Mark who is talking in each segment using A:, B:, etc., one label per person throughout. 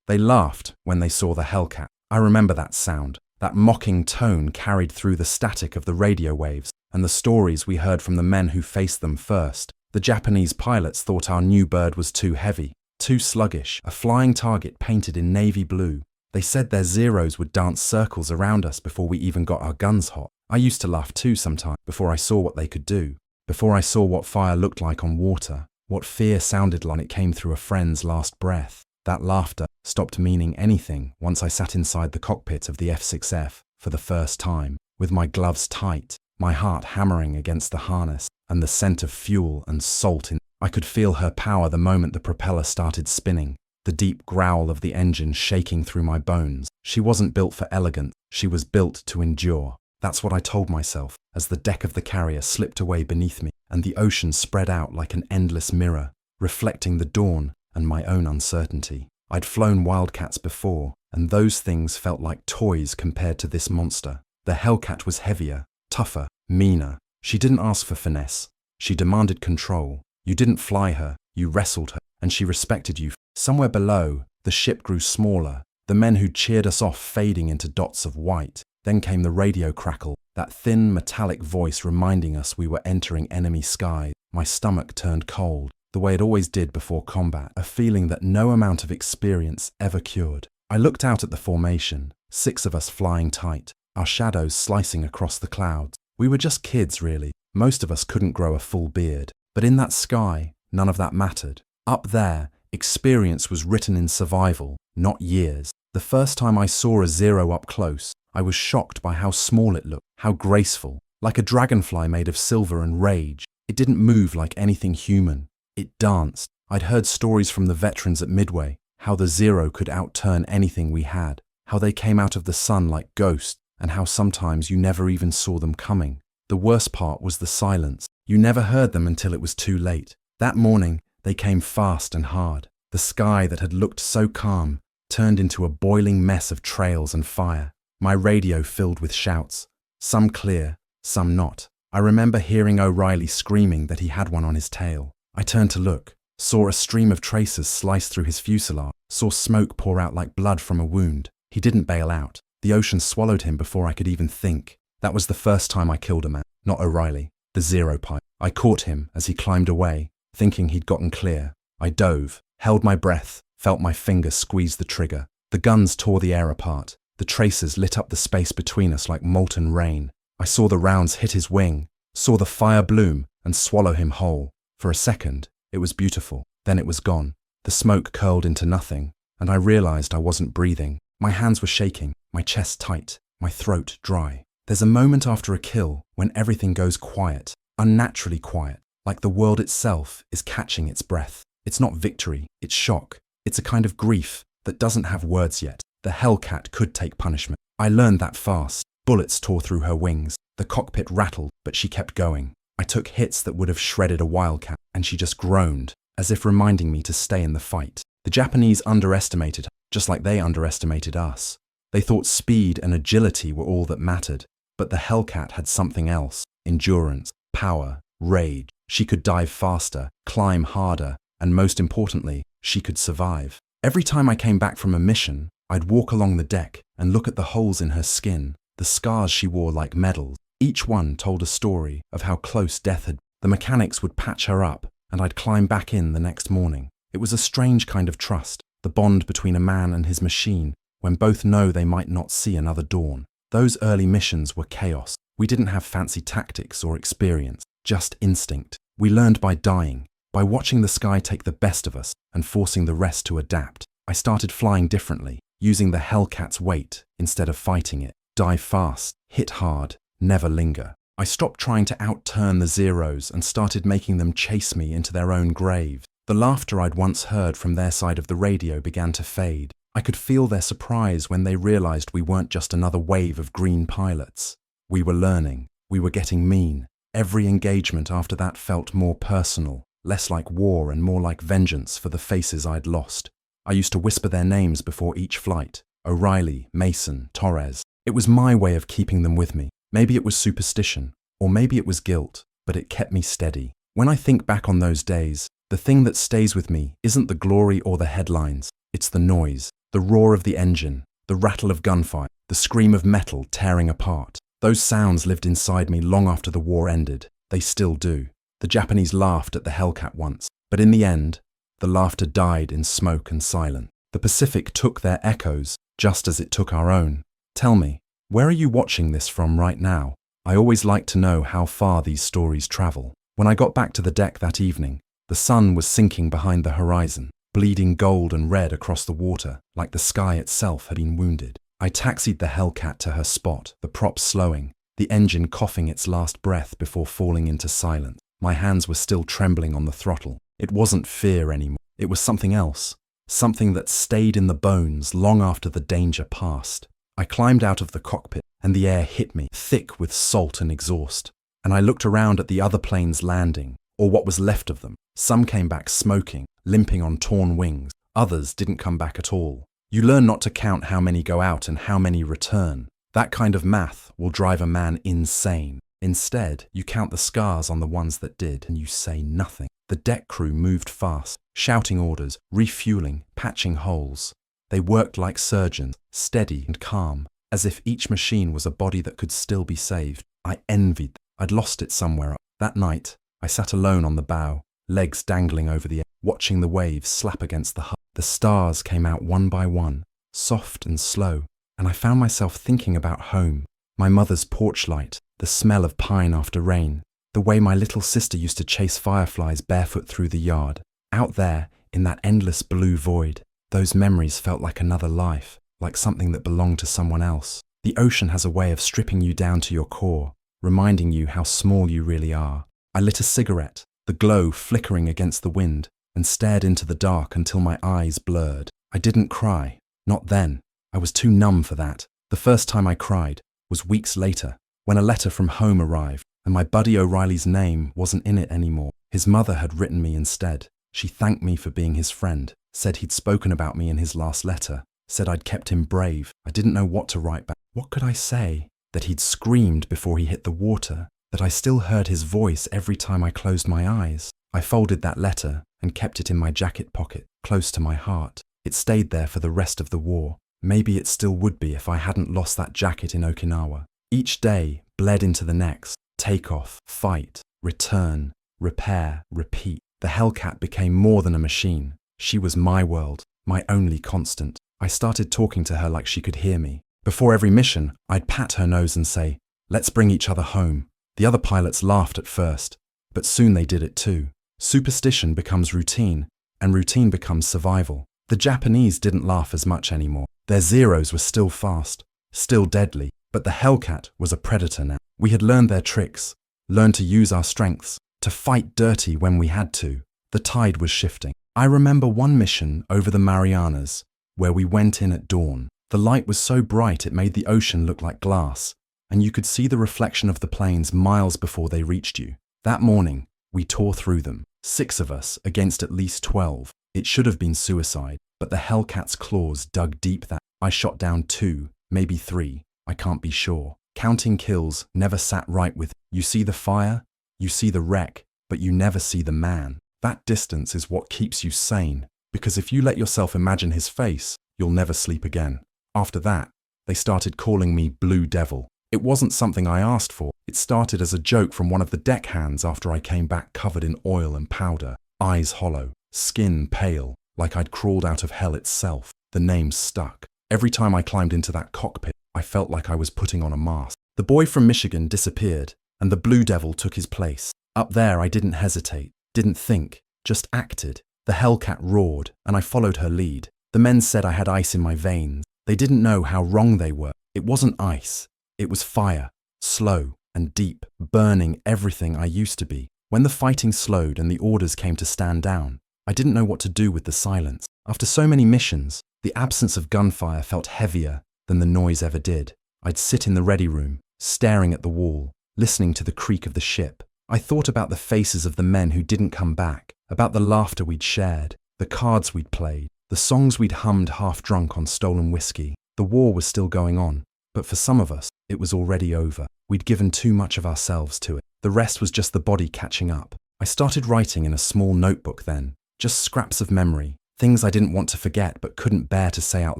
A: They laughed when they saw the Hellcat. I remember that sound, that mocking tone carried through the static of the radio waves, and the stories we heard from the men who faced them first. The Japanese pilots thought our new bird was too heavy, too sluggish, a flying target painted in navy blue. They said their Zeros would dance circles around us before we even got our guns hot. I used to laugh too sometimes, before I saw what they could do, before I saw what fire looked like on water, what fear sounded like it came through a friend's last breath. That laughter stopped meaning anything once I sat inside the cockpit of the F6F for the first time, with my gloves tight, my heart hammering against the harness, and the scent of fuel and salt in. I could feel her power the moment the propeller started spinning, the deep growl of the engine shaking through my bones. She wasn't built for elegance, she was built to endure. That's what I told myself as the deck of the carrier slipped away beneath me and the ocean spread out like an endless mirror, reflecting the dawn and my own uncertainty. I'd flown Wildcats before, and those things felt like toys compared to this monster. The Hellcat was heavier, tougher, meaner. She didn't ask for finesse. She demanded control. You didn't fly her, you wrestled her, and she respected you. Somewhere below, the ship grew smaller, the men who cheered us off fading into dots of white. Then came the radio crackle, that thin metallic voice reminding us we were entering enemy skies. My stomach turned cold, the way it always did before combat, a feeling that no amount of experience ever cured. I looked out at the formation, 6 of us flying tight, our shadows slicing across the clouds. We were just kids, really. Most of us couldn't grow a full beard. But in that sky, none of that mattered. Up there, experience was written in survival, not years. The first time I saw a Zero up close, I was shocked by how small it looked, how graceful, like a dragonfly made of silver and rage. It didn't move like anything human. It danced. I'd heard stories from the veterans at Midway, how the Zero could outturn anything we had, how they came out of the sun like ghosts, and how sometimes you never even saw them coming. The worst part was the silence. You never heard them until it was too late. That morning, they came fast and hard. The sky that had looked so calm turned into a boiling mess of trails and fire. My radio filled with shouts, some clear, some not. I remember hearing O'Reilly screaming that he had one on his tail. I turned to look, saw a stream of tracers slice through his fuselage, saw smoke pour out like blood from a wound. He didn't bail out. The ocean swallowed him before I could even think. That was the first time I killed a man, not O'Reilly, the Zero pilot. I caught him as he climbed away, thinking he'd gotten clear. I dove, held my breath, felt my finger squeeze the trigger. The guns tore the air apart. The tracers lit up the space between us like molten rain. I saw the rounds hit his wing, saw the fire bloom and swallow him whole. For a second, it was beautiful. Then it was gone. The smoke curled into nothing, and I realized I wasn't breathing. My hands were shaking, my chest tight, my throat dry. There's a moment after a kill when everything goes quiet, unnaturally quiet, like the world itself is catching its breath. It's not victory, it's shock. It's a kind of grief that doesn't have words yet. The Hellcat could take punishment. I learned that fast. Bullets tore through her wings. The cockpit rattled, but she kept going. I took hits that would have shredded a Wildcat, and she just groaned, as if reminding me to stay in the fight. The Japanese underestimated her, just like they underestimated us. They thought speed and agility were all that mattered, but the Hellcat had something else: endurance, power, rage. She could dive faster, climb harder, and most importantly, she could survive. Every time I came back from a mission, I'd walk along the deck and look at the holes in her skin, the scars she wore like medals. Each one told a story of how close death had been. The mechanics would patch her up, and I'd climb back in the next morning. It was a strange kind of trust, the bond between a man and his machine, when both know they might not see another dawn. Those early missions were chaos. We didn't have fancy tactics or experience, just instinct. We learned by dying, by watching the sky take the best of us and forcing the rest to adapt. I started flying differently, using the Hellcat's weight instead of fighting it. Dive fast, hit hard, never linger. I stopped trying to outturn the Zeros and started making them chase me into their own graves. The laughter I'd once heard from their side of the radio began to fade. I could feel their surprise when they realized we weren't just another wave of green pilots. We were learning. We were getting mean. Every engagement after that felt more personal, less like war and more like vengeance for the faces I'd lost. I used to whisper their names before each flight: O'Reilly, Mason, Torres. It was my way of keeping them with me. Maybe it was superstition, or maybe it was guilt, but it kept me steady. When I think back on those days, the thing that stays with me isn't the glory or the headlines, it's the noise The roar of the engine, the rattle of gunfire, the scream of metal tearing apart. Those sounds lived inside me long after the war ended. They still do. The Japanese laughed at the Hellcat once, but in the end, the laughter died in smoke and silence. The Pacific took their echoes, just as it took our own. Tell me, where are you watching this from right now? I always like to know how far these stories travel. When I got back to the deck that evening, the sun was sinking behind the horizon, bleeding gold and red across the water, like the sky itself had been wounded. I taxied the Hellcat to her spot, the props slowing, the engine coughing its last breath before falling into silence. My hands were still trembling on the throttle. It wasn't fear anymore. It was something else, something that stayed in the bones long after the danger passed. I climbed out of the cockpit, and the air hit me, thick with salt and exhaust. And I looked around at the other planes landing, or what was left of them. Some came back smoking, limping on torn wings. Others didn't come back at all. You learn not to count how many go out and how many return. That kind of math will drive a man insane. Instead, you count the scars on the ones that did, and you say nothing. The deck crew moved fast, shouting orders, refueling, patching holes. They worked like surgeons, steady and calm, as if each machine was a body that could still be saved. I envied them. I'd lost it somewhere. That night, I sat alone on the bow, legs dangling over the air, watching the waves slap against the hull. The stars came out one by one, soft and slow, and I found myself thinking about home, my mother's porch light, the smell of pine after rain, the way my little sister used to chase fireflies barefoot through the yard. Out there, in that endless blue void, those memories felt like another life, like something that belonged to someone else. The ocean has a way of stripping you down to your core, reminding you how small you really are. I lit a cigarette, the glow flickering against the wind, and stared into the dark until my eyes blurred. I didn't cry. Not then. I was too numb for that. The first time I cried was weeks later, when a letter from home arrived, and my buddy O'Reilly's name wasn't in it anymore. His mother had written me instead. She thanked me for being his friend, said he'd spoken about me in his last letter, said I'd kept him brave. I didn't know what to write back. What could I say? That he'd screamed before he hit the water, that I still heard his voice every time I closed my eyes. I folded that letter and kept it in my jacket pocket, close to my heart. It stayed there for the rest of the war. Maybe it still would be if I hadn't lost that jacket in Okinawa. Each day bled into the next. Takeoff, fight, return, repair, repeat. The Hellcat became more than a machine. She was my world, my only constant. I started talking to her like she could hear me. Before every mission, I'd pat her nose and say, "Let's bring each other home." The other pilots laughed at first, but soon they did it too. Superstition becomes routine, and routine becomes survival. The Japanese didn't laugh as much anymore. Their Zeros were still fast, still deadly, but the Hellcat was a predator now. We had learned their tricks, learned to use our strengths, to fight dirty when we had to. The tide was shifting. I remember one mission over the Marianas, where we went in at dawn. The light was so bright it made the ocean look like glass, and you could see the reflection of the planes miles before they reached you. That morning, we tore through them, 6 of us against at least 12. It should have been suicide, but the Hellcat's claws dug deep. That I shot down 2, maybe 3, I can't be sure. Counting kills never sat right with. You see the fire, you see the wreck, but you never see the man. That distance is what keeps you sane, because if you let yourself imagine his face, you'll never sleep again. After that, they started calling me Blue Devil. It wasn't something I asked for. It started as a joke from one of the deckhands after I came back covered in oil and powder, eyes hollow, skin pale, like I'd crawled out of hell itself. The name stuck. Every time I climbed into that cockpit, I felt like I was putting on a mask. The boy from Michigan disappeared, and the Blue Devil took his place. Up there, I didn't hesitate, didn't think, just acted. The Hellcat roared, and I followed her lead. The men said I had ice in my veins. They didn't know how wrong they were. It wasn't ice. It was fire, slow and deep, burning everything I used to be. When the fighting slowed and the orders came to stand down, I didn't know what to do with the silence. After so many missions, the absence of gunfire felt heavier than the noise ever did. I'd sit in the ready room, staring at the wall, listening to the creak of the ship. I thought about the faces of the men who didn't come back, about the laughter we'd shared, the cards we'd played, the songs we'd hummed half drunk on stolen whiskey. The war was still going on, but for some of us, it was already over. We'd given too much of ourselves to it. The rest was just the body catching up. I started writing in a small notebook then, just scraps of memory, things I didn't want to forget but couldn't bear to say out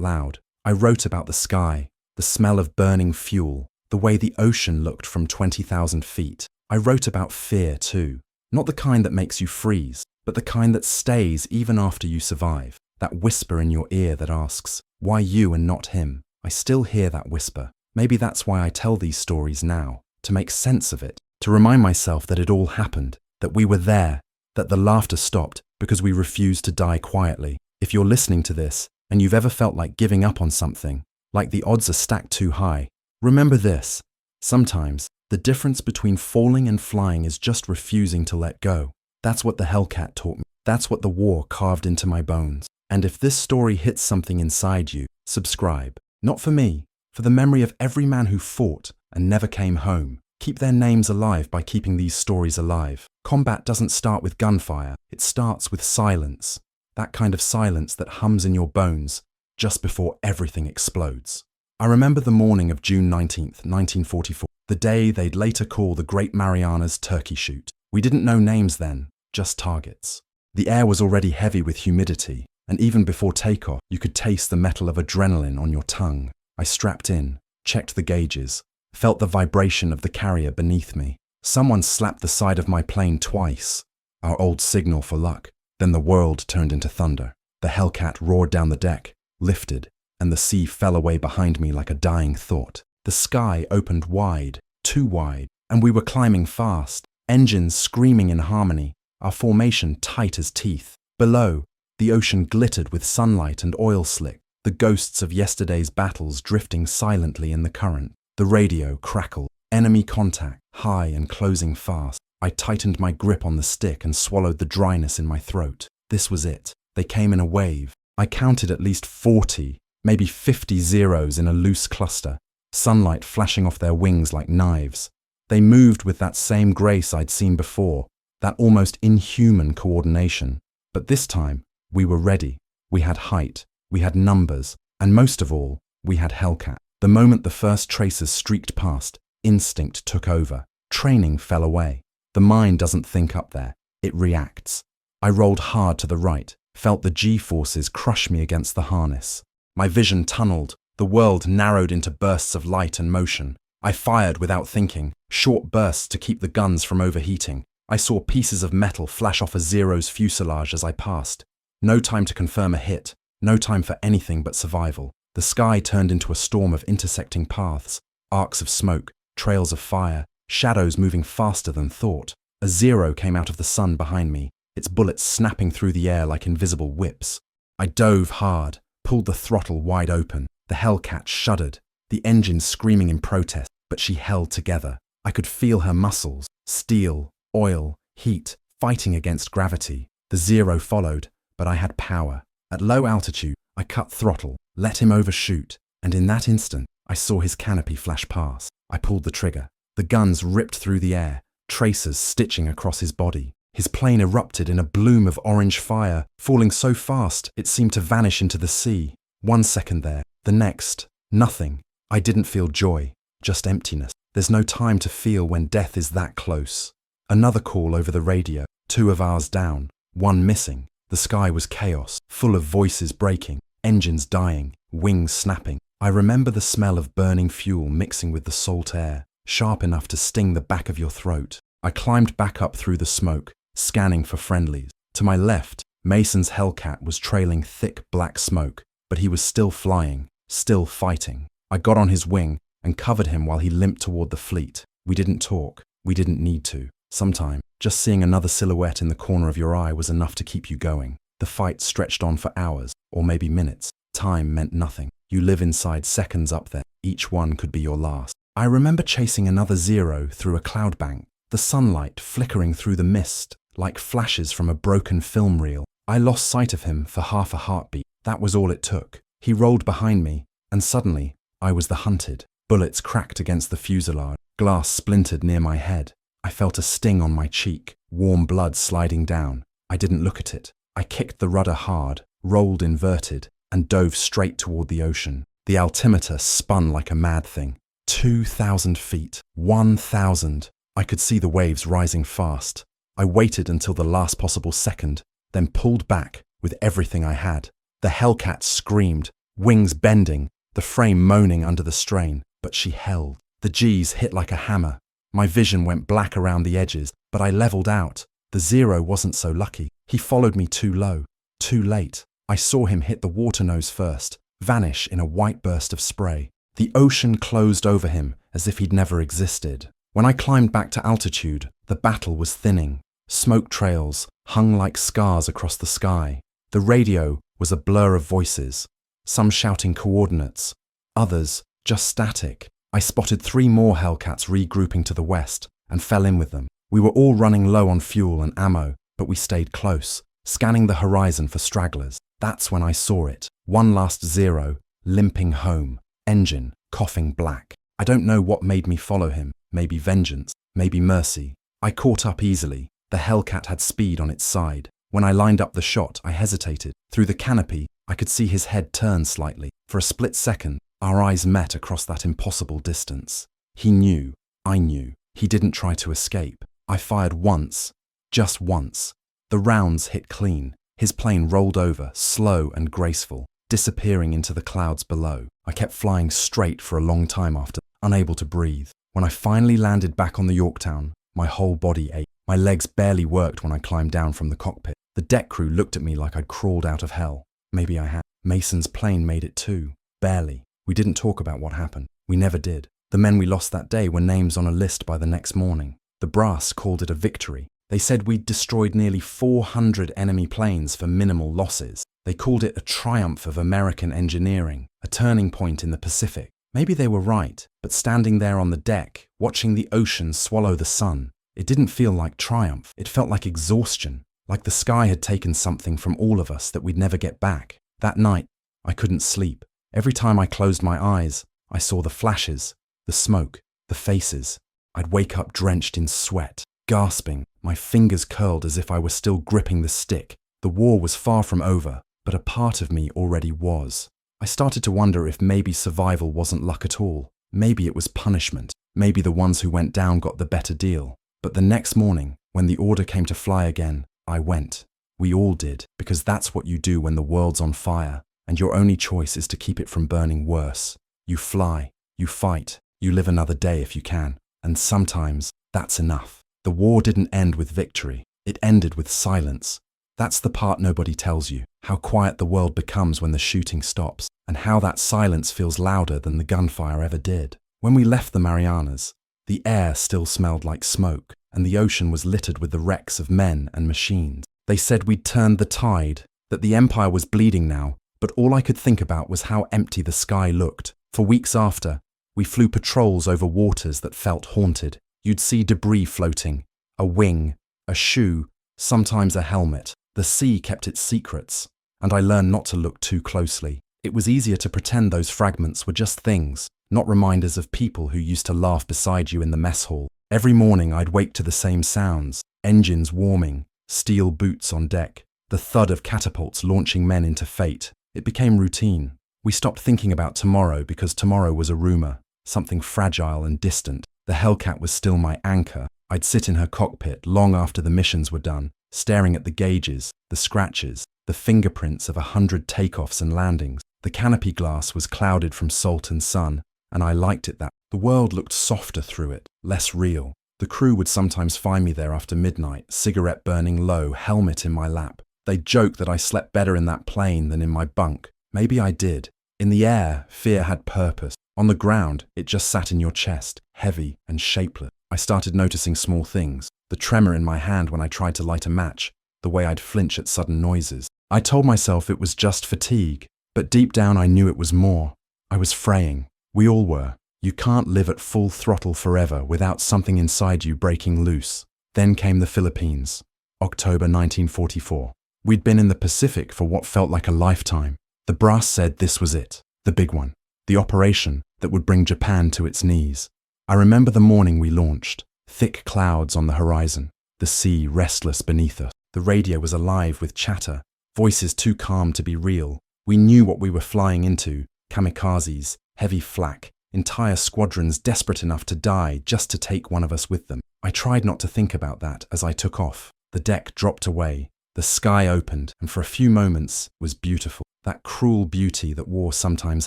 A: loud. I wrote about the sky, the smell of burning fuel, the way the ocean looked from 20,000 feet. I wrote about fear too, not the kind that makes you freeze, but the kind that stays even after you survive. That whisper in your ear that asks, why you and not him? I still hear that whisper. Maybe that's why I tell these stories now, to make sense of it, to remind myself that it all happened, that we were there, that the laughter stopped because we refused to die quietly. If you're listening to this and you've ever felt like giving up on something, like the odds are stacked too high, remember this. Sometimes the difference between falling and flying is just refusing to let go. That's what the Hellcat taught me. That's what the war carved into my bones. And if this story hits something inside you, subscribe. Not for me, for the memory of every man who fought and never came home. Keep their names alive by keeping these stories alive. Combat doesn't start with gunfire, it starts with silence. That kind of silence that hums in your bones just before everything explodes. I remember the morning of June 19th, 1944, the day they'd later call the Great Marianas Turkey Shoot. We didn't know names then, just targets. The air was already heavy with humidity, and even before takeoff, you could taste the metal of adrenaline on your tongue. I strapped in, checked the gauges, felt the vibration of the carrier beneath me. Someone slapped the side of my plane twice, our old signal for luck. Then the world turned into thunder. The Hellcat roared down the deck, lifted, and the sea fell away behind me like a dying thought. The sky opened wide, too wide, and we were climbing fast, engines screaming in harmony, our formation tight as teeth. Below, the ocean glittered with sunlight and oil slick, the ghosts of yesterday's battles drifting silently in the current. The radio crackled, enemy contact, high and closing fast. I tightened my grip on the stick and swallowed the dryness in my throat. This was it. They came in a wave. I counted at least 40, maybe 50 zeros in a loose cluster, sunlight flashing off their wings like knives. They moved with that same grace I'd seen before, that almost inhuman coordination. But this time, we were ready. We had height, we had numbers, and most of all, we had Hellcat. The moment the first tracers streaked past, instinct took over. Training fell away. The mind doesn't think up there, it reacts. I rolled hard to the right, felt the G-forces crush me against the harness. My vision tunneled, the world narrowed into bursts of light and motion. I fired without thinking, short bursts to keep the guns from overheating. I saw pieces of metal flash off a Zero's fuselage as I passed. No time to confirm a hit, no time for anything but survival. The sky turned into a storm of intersecting paths, arcs of smoke, trails of fire, shadows moving faster than thought. A Zero came out of the sun behind me, its bullets snapping through the air like invisible whips. I dove hard, pulled the throttle wide open. The Hellcat shuddered, the engine screaming in protest, but she held together. I could feel her muscles, steel, oil, heat, fighting against gravity. The Zero followed, but I had power. At low altitude, I cut throttle, let him overshoot, and in that instant, I saw his canopy flash past. I pulled the trigger. The guns ripped through the air, tracers stitching across his body. His plane erupted in a bloom of orange fire, falling so fast it seemed to vanish into the sea. 1 second there, the next, nothing. I didn't feel joy, just emptiness. There's no time to feel when death is that close. Another call over the radio, 2 of ours down, 1 missing. The sky was chaos, full of voices breaking, engines dying, wings snapping. I remember the smell of burning fuel mixing with the salt air, sharp enough to sting the back of your throat. I climbed back up through the smoke, scanning for friendlies. To my left, Mason's Hellcat was trailing thick black smoke, but he was still flying, still fighting. I got on his wing and covered him while he limped toward the fleet. We didn't talk. We didn't need to. Sometime, just seeing another silhouette in the corner of your eye was enough to keep you going. The fight stretched on for hours, or maybe minutes. Time meant nothing. You live inside seconds up there. Each one could be your last. I remember chasing another Zero through a cloud bank, the sunlight flickering through the mist like flashes from a broken film reel. I lost sight of him for half a heartbeat. That was all it took. He rolled behind me, and suddenly, I was the hunted. Bullets cracked against the fuselage. Glass splintered near my head. I felt a sting on my cheek, warm blood sliding down. I didn't look at it. I kicked the rudder hard, rolled inverted, and dove straight toward the ocean. The altimeter spun like a mad thing. 2,000 feet. 1,000. I could see the waves rising fast. I waited until the last possible second, then pulled back with everything I had. The Hellcat screamed, wings bending, the frame moaning under the strain, but she held. The G's hit like a hammer. My vision went black around the edges, but I leveled out. The Zero wasn't so lucky. He followed me too low, too late. I saw him hit the water nose first, vanish in a white burst of spray. The ocean closed over him as if he'd never existed. When I climbed back to altitude, the battle was thinning. Smoke trails hung like scars across the sky. The radio was a blur of voices, some shouting coordinates, others just static. I spotted 3 more Hellcats regrouping to the west and fell in with them. We were all running low on fuel and ammo, but we stayed close, scanning the horizon for stragglers. That's when I saw it. One last Zero, limping home, engine coughing black. I don't know what made me follow him. Maybe vengeance, maybe mercy. I caught up easily. The Hellcat had speed on its side. When I lined up the shot, I hesitated. Through the canopy, I could see his head turn slightly. For a split second, our eyes met across that impossible distance. He knew. I knew. He didn't try to escape. I fired once. Just once. The rounds hit clean. His plane rolled over, slow and graceful, disappearing into the clouds below. I kept flying straight for a long time after, unable to breathe. When I finally landed back on the Yorktown, my whole body ached. My legs barely worked when I climbed down from the cockpit. The deck crew looked at me like I'd crawled out of hell. Maybe I had. Mason's plane made it too. Barely. We didn't talk about what happened. We never did. The men we lost that day were names on a list by the next morning. The brass called it a victory. They said we'd destroyed nearly 400 enemy planes for minimal losses. They called it a triumph of American engineering, a turning point in the Pacific. Maybe they were right, but standing there on the deck, watching the ocean swallow the sun, it didn't feel like triumph. It felt like exhaustion, like the sky had taken something from all of us that we'd never get back. That night, I couldn't sleep. Every time I closed my eyes, I saw the flashes, the smoke, the faces. I'd wake up drenched in sweat, gasping, my fingers curled as if I were still gripping the stick. The war was far from over, but a part of me already was. I started to wonder if maybe survival wasn't luck at all. Maybe it was punishment. Maybe the ones who went down got the better deal. But the next morning, when the order came to fly again, I went. We all did, because that's what you do when the world's on fire, and your only choice is to keep it from burning worse. You fly, you fight, you live another day if you can, and sometimes that's enough. The war didn't end with victory. It ended with silence. That's the part nobody tells you, how quiet the world becomes when the shooting stops, and how that silence feels louder than the gunfire ever did. When we left the Marianas, the air still smelled like smoke, and the ocean was littered with the wrecks of men and machines. They said we'd turned the tide, that the empire was bleeding now, but all I could think about was how empty the sky looked. For weeks after, we flew patrols over waters that felt haunted. You'd see debris floating, a wing, a shoe, sometimes a helmet. The sea kept its secrets, and I learned not to look too closely. It was easier to pretend those fragments were just things, not reminders of people who used to laugh beside you in the mess hall. Every morning I'd wake to the same sounds, engines warming, steel boots on deck, the thud of catapults launching men into fate. It became routine. We stopped thinking about tomorrow because tomorrow was a rumor, something fragile and distant. The Hellcat was still my anchor. I'd sit in her cockpit long after the missions were done, staring at the gauges, the scratches, the fingerprints of 100 takeoffs and landings. The canopy glass was clouded from salt and sun, and I liked it that the world looked softer through it, less real. The crew would sometimes find me there after midnight, cigarette burning low, helmet in my lap. They'd joke that I slept better in that plane than in my bunk. Maybe I did. In the air, fear had purpose. On the ground, it just sat in your chest, heavy and shapeless. I started noticing small things. The tremor in my hand when I tried to light a match, the way I'd flinch at sudden noises. I told myself it was just fatigue, but deep down I knew it was more. I was fraying. We all were. You can't live at full throttle forever without something inside you breaking loose. Then came the Philippines, October 1944. We'd been in the Pacific for what felt like a lifetime. The brass said this was it, the big one, the operation that would bring Japan to its knees. I remember the morning we launched, thick clouds on the horizon, the sea restless beneath us. The radio was alive with chatter, voices too calm to be real. We knew what we were flying into, kamikazes, heavy flak, entire squadrons desperate enough to die just to take one of us with them. I tried not to think about that as I took off. The deck dropped away, The sky opened, and for a few moments was beautiful. That cruel beauty that war sometimes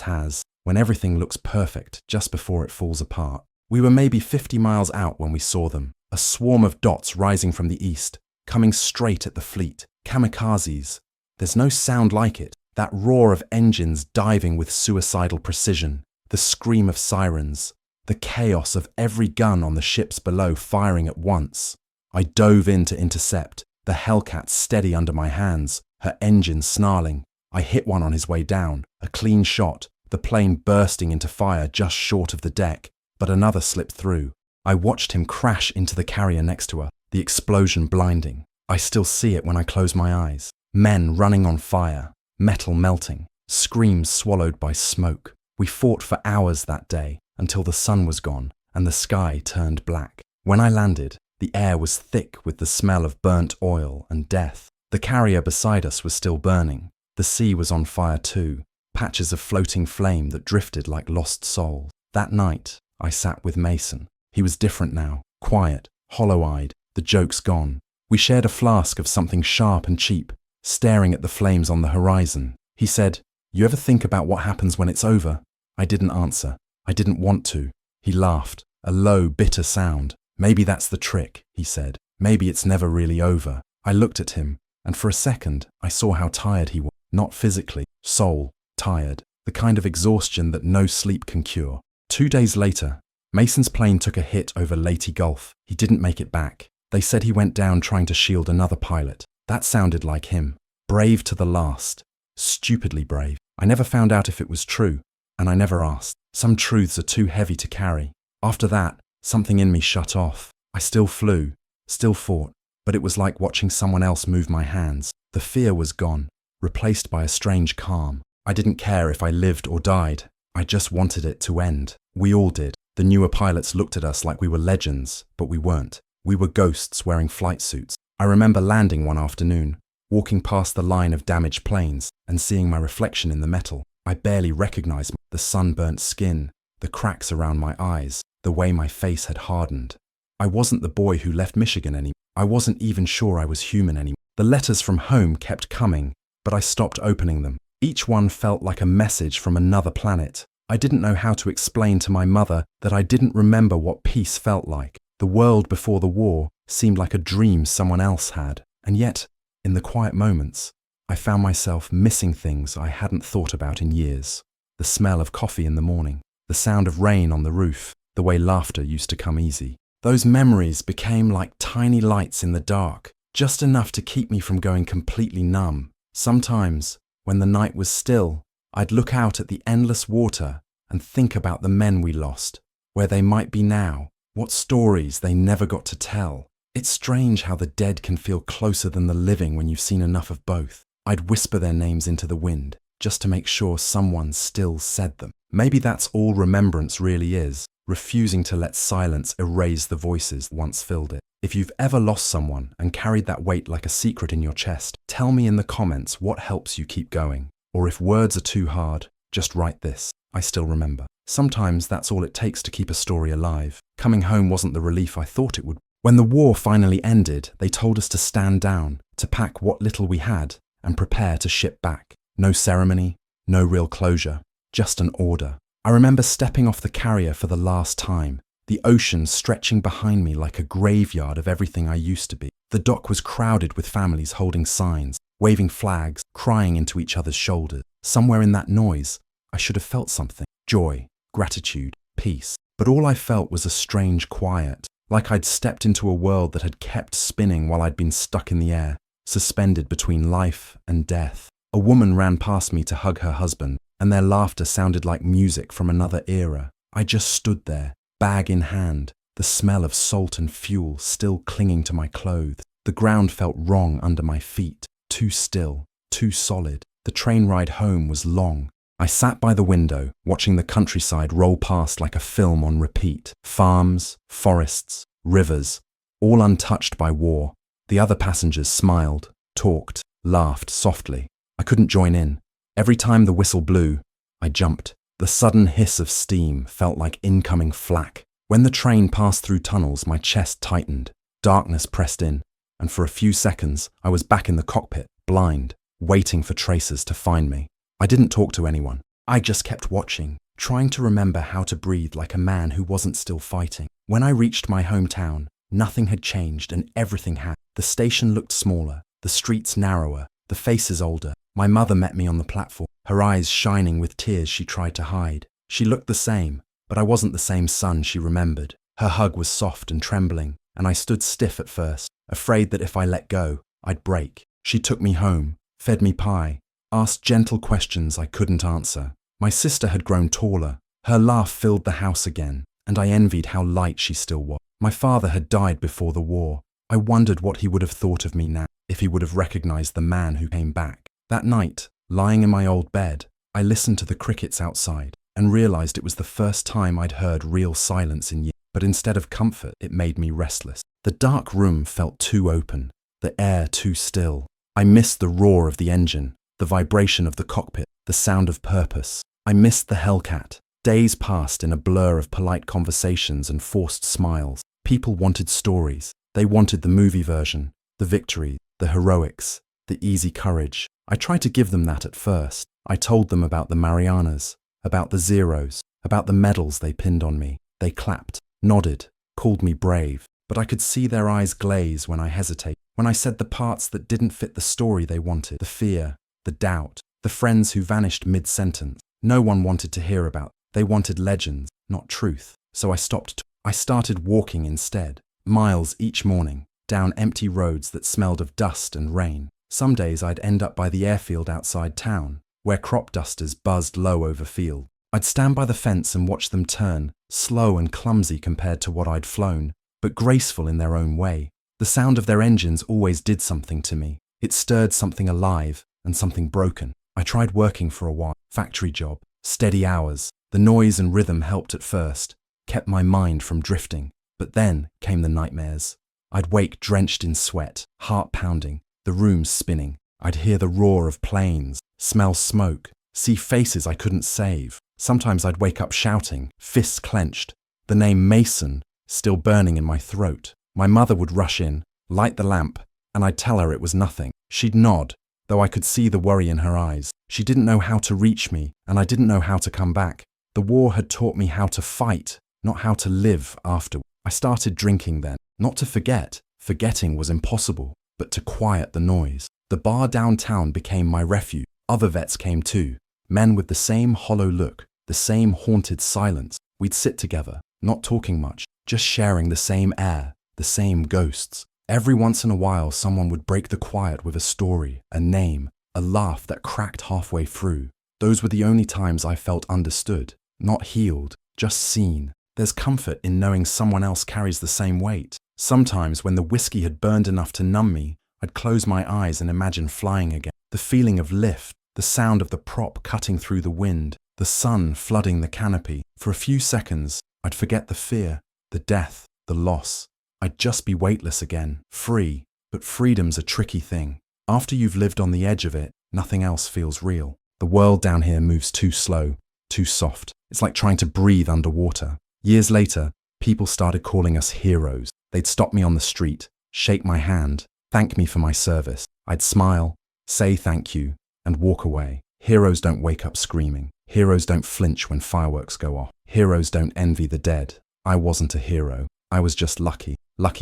A: has, when everything looks perfect just before it falls apart. We were maybe 50 miles out when we saw them, a swarm of dots rising from the east, coming straight at the fleet. Kamikazes. There's no sound like it. That roar of engines diving with suicidal precision, the scream of sirens, the chaos of every gun on the ships below firing at once. I dove in to intercept, the Hellcat steady under my hands, her engine snarling. I hit one on his way down, a clean shot, the plane bursting into fire just short of the deck, but another slipped through. I watched him crash into the carrier next to her, the explosion blinding. I still see it when I close my eyes. Men running on fire, metal melting, screams swallowed by smoke. We fought for hours that day, until the sun was gone and the sky turned black. When I landed, the air was thick with the smell of burnt oil and death. The carrier beside us was still burning. The sea was on fire too, patches of floating flame that drifted like lost souls. That night, I sat with Mason. He was different now, quiet, hollow-eyed, the jokes gone. We shared a flask of something sharp and cheap, staring at the flames on the horizon. He said, "You ever think about what happens when it's over?" I didn't answer. I didn't want to. He laughed, a low, bitter sound. "Maybe that's the trick," he said. "Maybe it's never really over." I looked at him, and for a second, I saw how tired he was. Not physically, soul, tired. The kind of exhaustion that no sleep can cure. 2 days later, Mason's plane took a hit over Leyte Gulf. He didn't make it back. They said he went down trying to shield another pilot. That sounded like him. Brave to the last. Stupidly brave. I never found out if it was true, and I never asked. Some truths are too heavy to carry. After that, something in me shut off. I still flew, still fought, but it was like watching someone else move my hands. The fear was gone, replaced by a strange calm. I didn't care if I lived or died. I just wanted it to end. We all did. The newer pilots looked at us like we were legends, but we weren't. We were ghosts wearing flight suits. I remember landing one afternoon, walking past the line of damaged planes and seeing my reflection in the metal. I barely recognized the sunburnt skin, the cracks around my eyes, the way my face had hardened. I wasn't the boy who left Michigan anymore. I wasn't even sure I was human anymore. The letters from home kept coming, but I stopped opening them. Each one felt like a message from another planet. I didn't know how to explain to my mother that I didn't remember what peace felt like. The world before the war seemed like a dream someone else had. And yet, in the quiet moments, I found myself missing things I hadn't thought about in years. The smell of coffee in the morning, the sound of rain on the roof, the way laughter used to come easy. Those memories became like tiny lights in the dark, just enough to keep me from going completely numb. Sometimes, when the night was still, I'd look out at the endless water and think about the men we lost, where they might be now, what stories they never got to tell. It's strange how the dead can feel closer than the living when you've seen enough of both. I'd whisper their names into the wind, just to make sure someone still said them. Maybe that's all remembrance really is, refusing to let silence erase the voices that once filled it. If you've ever lost someone and carried that weight like a secret in your chest, tell me in the comments what helps you keep going. Or if words are too hard, just write this: "I still remember." Sometimes that's all it takes to keep a story alive. Coming home wasn't the relief I thought it would. When the war finally ended, they told us to stand down, to pack what little we had, and prepare to ship back. No ceremony, no real closure, just an order. I remember stepping off the carrier for the last time, the ocean stretching behind me like a graveyard of everything I used to be. The dock was crowded with families holding signs, waving flags, crying into each other's shoulders. Somewhere in that noise, I should have felt something: joy, gratitude, peace. But all I felt was a strange quiet, like I'd stepped into a world that had kept spinning while I'd been stuck in the air, suspended between life and death. A woman ran past me to hug her husband, and their laughter sounded like music from another era. I just stood there, bag in hand, the smell of salt and fuel still clinging to my clothes. The ground felt wrong under my feet, too still, too solid. The train ride home was long. I sat by the window, watching the countryside roll past like a film on repeat. Farms, forests, rivers, all untouched by war. The other passengers smiled, talked, laughed softly. I couldn't join in. Every time the whistle blew, I jumped. The sudden hiss of steam felt like incoming flak. When the train passed through tunnels, my chest tightened. Darkness pressed in. and for a few seconds, I was back in the cockpit, blind, waiting for tracers to find me. I didn't talk to anyone. I just kept watching, trying to remember how to breathe like a man who wasn't still fighting. When I reached my hometown, nothing had changed and everything had. The station looked smaller, the streets narrower, the faces older. My mother met me on the platform, her eyes shining with tears she tried to hide. She looked the same, but I wasn't the same son she remembered. Her hug was soft and trembling, and I stood stiff at first, afraid that if I let go, I'd break. She took me home, fed me pie, asked gentle questions I couldn't answer. My sister had grown taller. Her laugh filled the house again, and I envied how light she still was. My father had died before the war. I wondered what he would have thought of me now, if he would have recognized the man who came back. That night, lying in my old bed, I listened to the crickets outside and realized it was the first time I'd heard real silence in years. But instead of comfort, it made me restless. The dark room felt too open, the air too still. I missed the roar of the engine, the vibration of the cockpit, the sound of purpose. I missed the Hellcat. Days passed in a blur of polite conversations and forced smiles. People wanted stories. They wanted the movie version, the victory, the heroics, the easy courage. I tried to give them that at first. I told them about the Marianas, about the Zeros, about the medals they pinned on me. They clapped, nodded, called me brave, but I could see their eyes glaze when I hesitated, when I said the parts that didn't fit the story they wanted, the fear, the doubt, the friends who vanished mid-sentence. No one wanted to hear about. They wanted legends, not truth. So I stopped. I started walking instead, miles each morning, down empty roads that smelled of dust and rain. Some days I'd end up by the airfield outside town, where crop dusters buzzed low over field. I'd stand by the fence and watch them turn, slow and clumsy compared to what I'd flown, but graceful in their own way. The sound of their engines always did something to me. It stirred something alive and something broken. I tried working for a while, factory job, steady hours. The noise and rhythm helped at first, kept my mind from drifting. But then came the nightmares. I'd wake drenched in sweat, heart pounding, the room spinning. I'd hear the roar of planes, smell smoke, see faces I couldn't save. Sometimes I'd wake up shouting, fists clenched, the name Mason still burning in my throat. My mother would rush in, light the lamp, and I'd tell her it was nothing. She'd nod, though I could see the worry in her eyes. She didn't know how to reach me, and I didn't know how to come back. The war had taught me how to fight, not how to live after. I started drinking then, not to forget. Forgetting was impossible, but to quiet the noise. The bar downtown became my refuge. Other vets came too, men with the same hollow look, the same haunted silence. We'd sit together, not talking much, just sharing the same air, the same ghosts. Every once in a while, someone would break the quiet with a story, a name, a laugh that cracked halfway through. Those were the only times I felt understood, not healed, just seen. There's comfort in knowing someone else carries the same weight. Sometimes when the whiskey had burned enough to numb me, I'd close my eyes and imagine flying again. The feeling of lift, the sound of the prop cutting through the wind, the sun flooding the canopy. For a few seconds, I'd forget the fear, the death, the loss. I'd just be weightless again, free. But freedom's a tricky thing. After you've lived on the edge of it, nothing else feels real. The world down here moves too slow, too soft. It's like trying to breathe underwater. Years later, people started calling us heroes. They'd stop me on the street, shake my hand, thank me for my service. I'd smile, say thank you, and walk away. Heroes don't wake up screaming. Heroes don't flinch when fireworks go off. Heroes don't envy the dead. I wasn't a hero. I was just lucky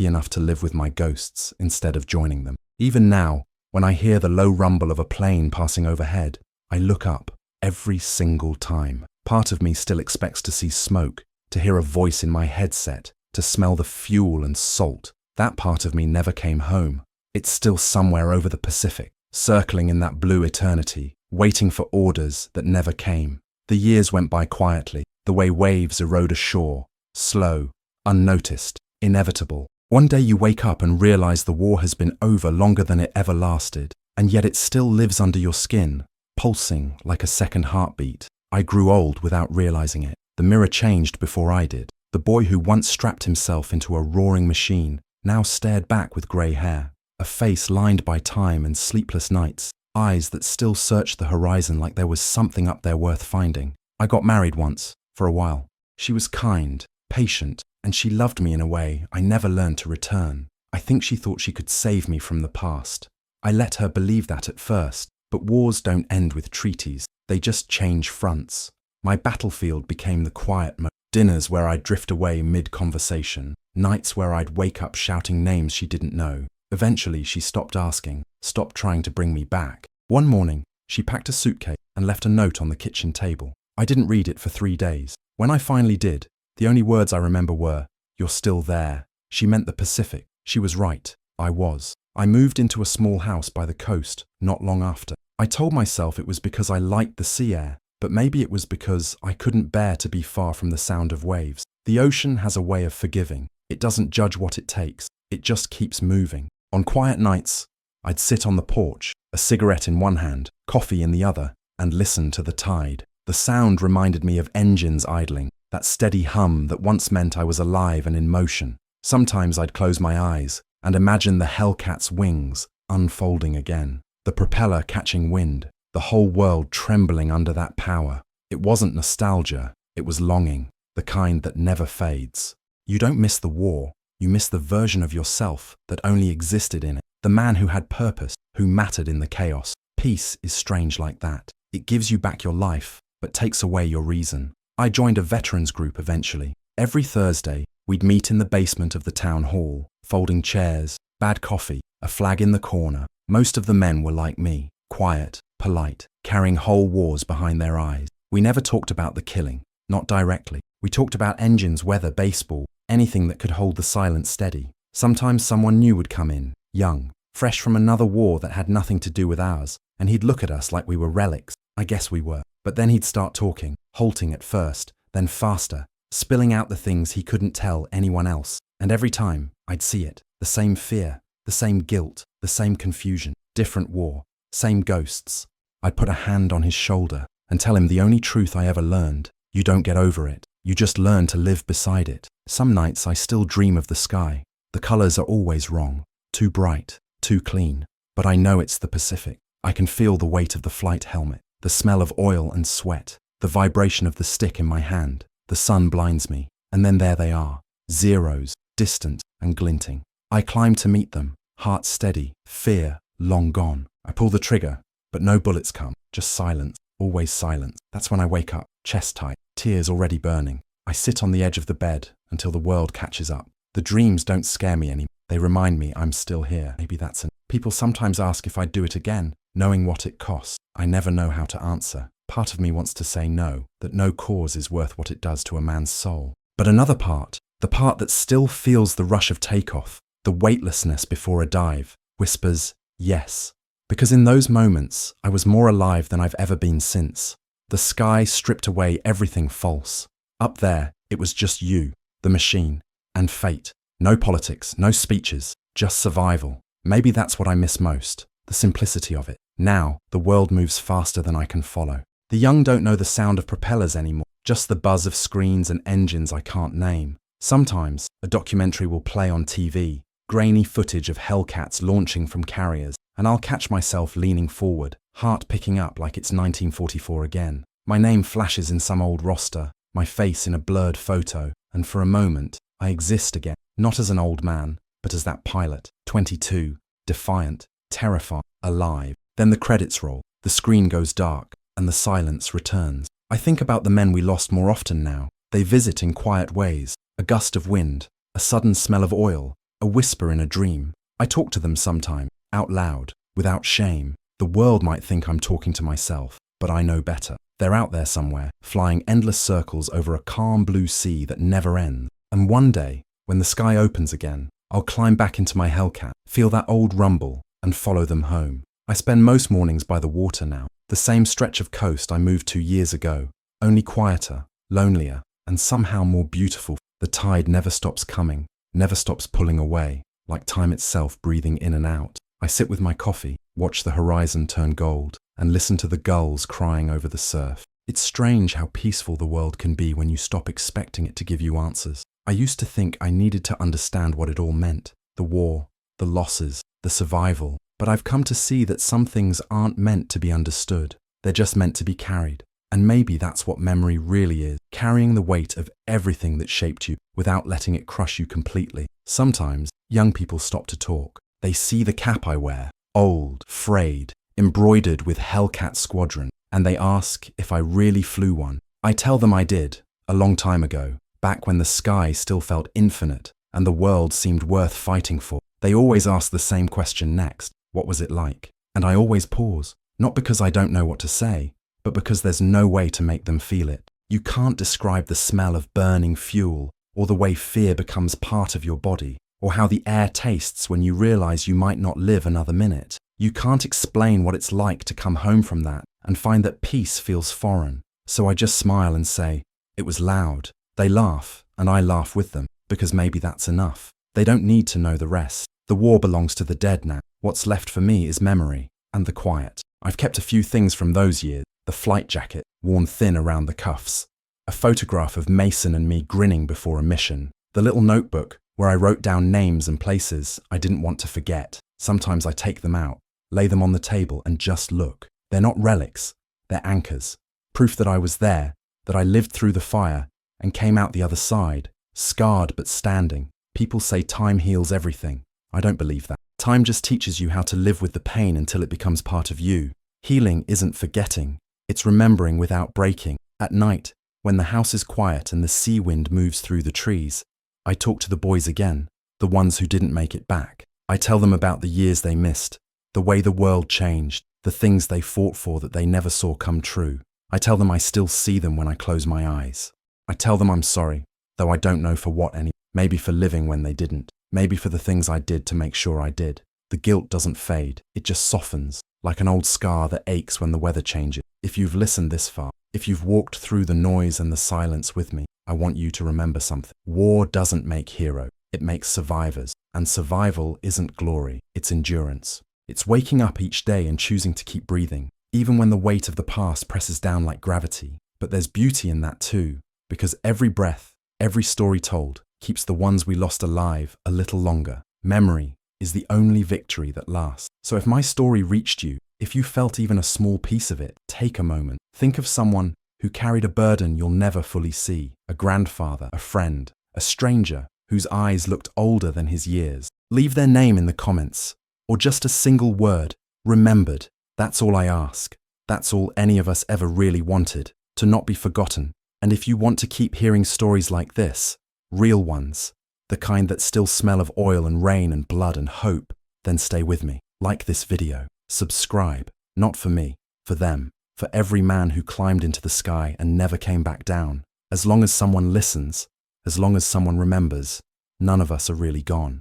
A: enough to live with my ghosts instead of joining them. Even now, when I hear the low rumble of a plane passing overhead, I look up every single time. Part of me still expects to see smoke, to hear a voice in my headset, to smell the fuel and salt. That part of me never came home. It's still somewhere over the Pacific, circling in that blue eternity, waiting for orders that never came. The years went by quietly, the way waves erode ashore, slow, unnoticed, inevitable. One day you wake up and realize the war has been over longer than it ever lasted, and yet it still lives under your skin, pulsing like a second heartbeat. I grew old without realizing it. The mirror changed before I did. The boy who once strapped himself into a roaring machine now stared back with grey hair, a face lined by time and sleepless nights, eyes that still searched the horizon like there was something up there worth finding. I got married once, for a while. She was kind, patient, and she loved me in a way I never learned to return. I think she thought she could save me from the past. I let her believe that at first, but wars don't end with treaties, they just change fronts. My battlefield became the quiet mode. Dinners where I'd drift away mid-conversation, nights where I'd wake up shouting names she didn't know. Eventually, she stopped asking, stopped trying to bring me back. One morning, she packed a suitcase and left a note on the kitchen table. I didn't read it for 3 days. When I finally did, the only words I remember were, "You're still there." She meant the Pacific. She was right. I was. I moved into a small house by the coast not long after. I told myself it was because I liked the sea air, but maybe it was because I couldn't bear to be far from the sound of waves. The ocean has a way of forgiving. It doesn't judge what it takes. It just keeps moving. On quiet nights, I'd sit on the porch, a cigarette in one hand, coffee in the other, and listen to the tide. The sound reminded me of engines idling, that steady hum that once meant I was alive and in motion. Sometimes I'd close my eyes and imagine the Hellcat's wings unfolding again, the propeller catching wind, the whole world trembling under that power. It wasn't nostalgia, it was longing, the kind that never fades. You don't miss the war, you miss the version of yourself that only existed in it, the man who had purpose, who mattered in the chaos. Peace is strange like that. It gives you back your life, but takes away your reason. I joined a veterans group eventually. Every Thursday, we'd meet in the basement of the town hall, folding chairs, bad coffee, a flag in the corner. Most of the men were like me, quiet, polite, carrying whole wars behind their eyes. We never talked about the killing, not directly. We talked about engines, weather, baseball, anything that could hold the silence steady. Sometimes someone new would come in, young, fresh from another war that had nothing to do with ours, and he'd look at us like we were relics. I guess we were. But then he'd start talking, halting at first, then faster, spilling out the things he couldn't tell anyone else. And every time, I'd see it. The same fear, the same guilt, the same confusion, different war, same ghosts. I'd put a hand on his shoulder and tell him the only truth I ever learned. You don't get over it. You just learn to live beside it. Some nights I still dream of the sky. The colors are always wrong. Too bright, too clean. But I know it's the Pacific. I can feel the weight of the flight helmet, the smell of oil and sweat, the vibration of the stick in my hand. The sun blinds me, and then there they are, zeros, distant and glinting. I climb to meet them, heart steady, fear long gone. I pull the trigger, but no bullets come, just silence, always silence. That's when I wake up, chest tight, tears already burning. I sit on the edge of the bed until the world catches up. The dreams don't scare me anymore. They remind me I'm still here. Maybe that's enough. People sometimes ask if I'd do it again, knowing what it costs. I never know how to answer. Part of me wants to say no, that no cause is worth what it does to a man's soul. But another part, the part that still feels the rush of takeoff, the weightlessness before a dive, whispers yes. Because in those moments, I was more alive than I've ever been since. The sky stripped away everything false. Up there, it was just you, the machine, and fate. No politics, no speeches, just survival. Maybe that's what I miss most, the simplicity of it. Now, the world moves faster than I can follow. The young don't know the sound of propellers anymore, just the buzz of screens and engines I can't name. Sometimes, a documentary will play on TV, grainy footage of Hellcats launching from carriers, and I'll catch myself leaning forward, heart picking up like it's 1944 again. My name flashes in some old roster, my face in a blurred photo, and for a moment, I exist again, not as an old man, but as that pilot, 22, defiant, terrified, alive. Then the credits roll, the screen goes dark, and the silence returns. I think about the men we lost more often now. They visit in quiet ways, a gust of wind, a sudden smell of oil, a whisper in a dream. I talk to them sometime, out loud, without shame. The world might think I'm talking to myself, but I know better. They're out there somewhere, flying endless circles over a calm blue sea that never ends. And one day, when the sky opens again, I'll climb back into my Hellcat, feel that old rumble, and follow them home. I spend most mornings by the water now, the same stretch of coast I moved to years ago, only quieter, lonelier, and somehow more beautiful. The tide never stops coming, never stops pulling away, like time itself breathing in and out. I sit with my coffee, watch the horizon turn gold, and listen to the gulls crying over the surf. It's strange how peaceful the world can be when you stop expecting it to give you answers. I used to think I needed to understand what it all meant, the war, the losses, the survival, but I've come to see that some things aren't meant to be understood. They're just meant to be carried. And maybe that's what memory really is, carrying the weight of everything that shaped you without letting it crush you completely. Sometimes, young people stop to talk. They see the cap I wear, old, frayed, embroidered with Hellcat Squadron, and they ask if I really flew one. I tell them I did, a long time ago, back when the sky still felt infinite and the world seemed worth fighting for. They always ask the same question next: what was it like? And I always pause, not because I don't know what to say, but because there's no way to make them feel it. You can't describe the smell of burning fuel, or the way fear becomes part of your body, or how the air tastes when you realize you might not live another minute. You can't explain what it's like to come home from that and find that peace feels foreign. So I just smile and say, it was loud. They laugh, and I laugh with them, because maybe that's enough. They don't need to know the rest. The war belongs to the dead now. What's left for me is memory, and the quiet. I've kept a few things from those years: the flight jacket, worn thin around the cuffs, a photograph of Mason and me grinning before a mission, the little notebook where I wrote down names and places I didn't want to forget. Sometimes I take them out, lay them on the table, and just look. They're not relics, they're anchors. Proof that I was there, that I lived through the fire and came out the other side, scarred but standing. People say time heals everything. I don't believe that. Time just teaches you how to live with the pain until it becomes part of you. Healing isn't forgetting, it's remembering without breaking. At night, when the house is quiet and the sea wind moves through the trees, I talk to the boys again, the ones who didn't make it back. I tell them about the years they missed, the way the world changed, the things they fought for that they never saw come true. I tell them I still see them when I close my eyes. I tell them I'm sorry, though I don't know for what any. Maybe for living when they didn't. Maybe for the things I did to make sure I did. The guilt doesn't fade, it just softens, like an old scar that aches when the weather changes. If you've listened this far, if you've walked through the noise and the silence with me, I want you to remember something. War doesn't make heroes, it makes survivors. And survival isn't glory, it's endurance. It's waking up each day and choosing to keep breathing, even when the weight of the past presses down like gravity. But there's beauty in that too, because every breath, every story told, keeps the ones we lost alive a little longer. Memory is the only victory that lasts. So if my story reached you, if you felt even a small piece of it, take a moment. Think of someone who carried a burden you'll never fully see. A grandfather, a friend, a stranger whose eyes looked older than his years. Leave their name in the comments, or just a single word, remembered. That's all I ask. That's all any of us ever really wanted, to not be forgotten. And if you want to keep hearing stories like this, real ones, the kind that still smell of oil and rain and blood and hope, then stay with me. Like this video, subscribe, not for me, for them, for every man who climbed into the sky and never came back down. As long as someone listens, as long as someone remembers, none of us are really gone.